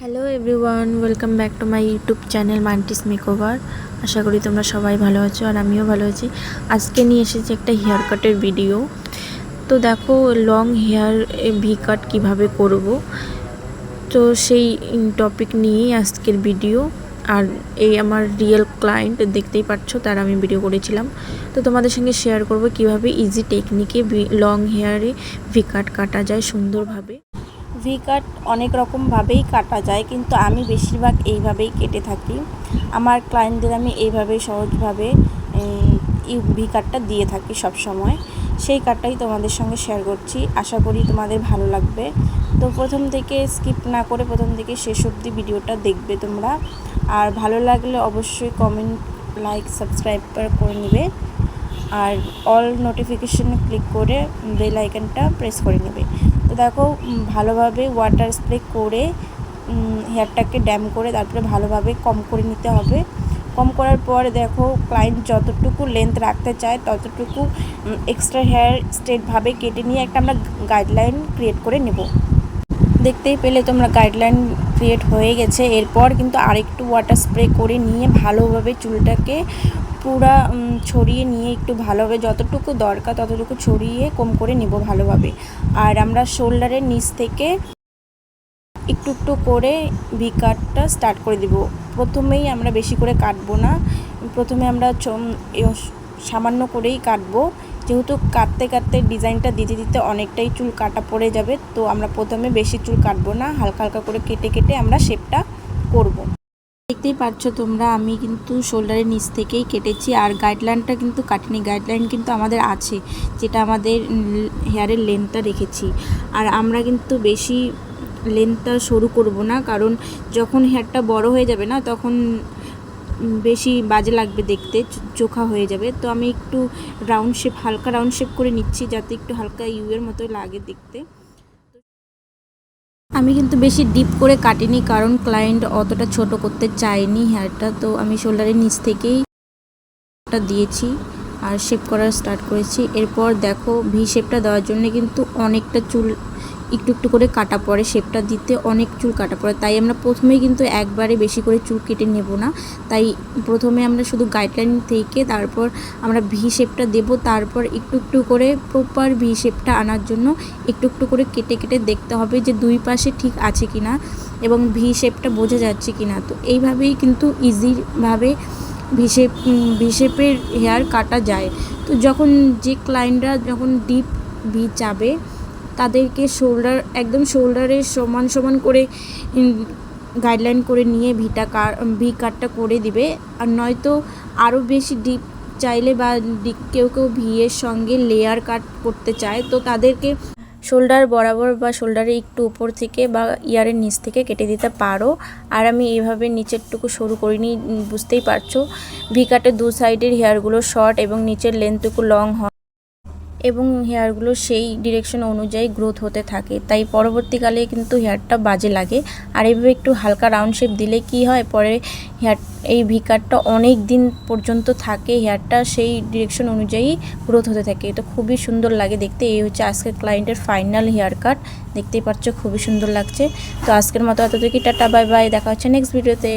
Hello everyone, welcome back to my YouTube channel Mantis Makeover. আশা করি তোমরা সবাই ভালো আছো আর আমিও ভালো আছি। আজকে নিয়ে এসেছি একটা হেয়ার কাটের ভিডিও। তো দেখো, লং হেয়ার ভি কাট কীভাবে করব, তো সেই টপিক নিয়েই আজকের ভিডিও। আর এই আমার রিয়েল ক্লায়েন্ট, দেখতেই পাচ্ছ, তার আমি ভিডিও করেছিলাম। তো তোমাদের সঙ্গে শেয়ার করব কিভাবে ইজি টেকনিকে লং হেয়ারে ভি কাট কাটা যায় সুন্দরভাবে। ভি কাট অনেক রকমভাবেই কাটা যায়, কিন্তু আমি বেশিরভাগ এইভাবেই কেটে থাকি। আমার ক্লায়েন্টদের আমি এইভাবেই সহজভাবে ভি কাটটা দিয়ে থাকি সব সময়। সেই কাটটাই তোমাদের সঙ্গে শেয়ার করছি, আশা করি তোমাদের ভালো লাগবে। তো প্রথম থেকে স্কিপ না করে প্রথম থেকে শেষ অবধি ভিডিওটা দেখবে তোমরা। আর ভালো লাগলে অবশ্যই কমেন্ট, লাইক, সাবস্ক্রাইব করে নেবে। আর অল নোটিফিকেশনে ক্লিক করে বেল আইকনটা প্রেস করে নেবে। তো দেখো, ভালোভাবে ওয়াটার স্প্রে করে হেয়ারটাকে ড্যাম করে তারপরে ভালোভাবে কম করে নিতে হবে। কম করার পর দেখো, ক্লায়েন্ট যতটুকু লেন্থ রাখতে চায় ততটুকু এক্সট্রা হেয়ার স্ট্রেটভাবে কেটে নিয়ে একটা আমরা গাইডলাইন ক্রিয়েট করে নেব। দেখতেই পেলে তোমরা, গাইডলাইন ক্রিয়েট হয়ে গেছে। এরপর কিন্তু আরেকটু ওয়াটার স্প্রে করে নিয়ে ভালোভাবে চুলটাকে পুরা ছড়িয়ে নিয়ে একটু ভালোভাবে যতটুকু দরকার ততটুকু ছড়িয়ে কম করে নেব ভালোভাবে। আর আমরা শোল্ডারের নিচ থেকে একটু একটু করে ভি কাটটা স্টার্ট করে দিব। প্রথমেই আমরা বেশি করে কাটবো না, প্রথমে আমরা সামান্য করেই কাটবো, যেহেতু কাটতে কাটতে ডিজাইনটা দিতে দিতে অনেকটাই চুল কাটা পড়ে যাবে। তো আমরা প্রথমে বেশি চুল কাটবো না, হালকা হালকা করে কেটে কেটে আমরা শেপটা করব। দেখতেই পাচ্ছ তোমরা, আমি কিন্তু শোল্ডারের নিচ থেকেই কেটেছি, আর গাইডলাইনটা কিন্তু কাটিনি। গাইডলাইন কিন্তু আমাদের আছে, যেটা আমাদের হেয়ারের লেন্থটা রেখেছি। আর আমরা কিন্তু বেশি লেন্থটা সরু করব না, কারণ যখন হেয়ারটা বড় হয়ে যাবে না, তখন বেশি বাজে লাগবে দেখতে, চোখা হয়ে যাবে। তো আমি একটু রাউন্ড শেপ, হালকা রাউন্ড শেপ করে নিচ্ছি, যাতে একটু হালকা ইউয়ের মতো লাগে দেখতে। আমি কিন্তু বেশি ডিপ করে কাটিনি, কারণ ক্লায়েন্ট অতটা ছোট করতে চায়নি হেয়ারটা। তো আমি শোল্ডারের নিচ থেকেই দিয়েছি আর শেপ করা স্টার্ট করেছি। এরপর দেখো, ভি শেপটা দেওয়ার জন্য কিন্তু অনেকটা চুল একটু একটু করে কাটা পড়ে, শেপটা দিতে অনেক চুল কাটা পড়ে। তাই আমরা প্রথমেই কিন্তু একবারে বেশি করে চুল কেটে নেব না। তাই প্রথমে আমরা শুধু গাইডলাইন থেকে তারপর আমরা ভি শেপটা দেব। তারপর একটু একটু করে প্রপার ভি শেপটা আনার জন্য একটু একটু করে কেটে কেটে দেখতে হবে যে দুই পাশে ঠিক আছে কিনা এবং ভি শেপটা বোঝা যাচ্ছে কিনা। তো এইভাবেই কিন্তু ইজিভাবে ভি শেপের হেয়ার কাটা যায়। তো যখন যে ক্লায়েন্টরা যখন ডিপ ভি চাবে, তাদেরকে একদম শোল্ডারের সমান সমান করে গাইডলাইন করে নিয়ে ভি কাটটা করে দিবে। আর নয়তো আরও বেশি ডিপ চাইলে বা কেউ কেউ ভিয়ের সঙ্গে লেয়ার কাট করতে চায়, তো তাদেরকে শোল্ডার বরাবর বা শোল্ডারে একটু উপর থেকে বা ইয়ারের নিচ থেকে কেটে দিতে পারো। আর আমি এইভাবে নিচেরটুকু সরু করিনি, বুঝতেই পারছো। ভি কাটের দু সাইডের হেয়ারগুলো শর্ট এবং নিচের লেন্থটুকু লং হয় এবং হেয়ারগুলো সেই ডিরেকশন অনুযায়ী গ্রোথ হতে থাকে, তাই পরবর্তীকালে কিন্তু হেয়ারটা বাজে লাগে। আর এইভাবে একটু হালকা রাউন্ড শেপ দিলে কি হয়, পরে এই ভি কাটটা অনেক দিন পর্যন্ত থাকে, হেয়ারটা সেই ডিরেকশন অনুযায়ী গ্রোথ হতে থাকে। তো খুবই সুন্দর লাগে দেখতে। এই হচ্ছে আজকের ক্লায়েন্টের ফাইনাল হেয়ার কাট, দেখতেই পাচ্ছ খুবই সুন্দর লাগছে। তো আজকের মতো এতটুকুই, টাটা, বাই বাই, দেখা হচ্ছে নেক্সট ভিডিওতে।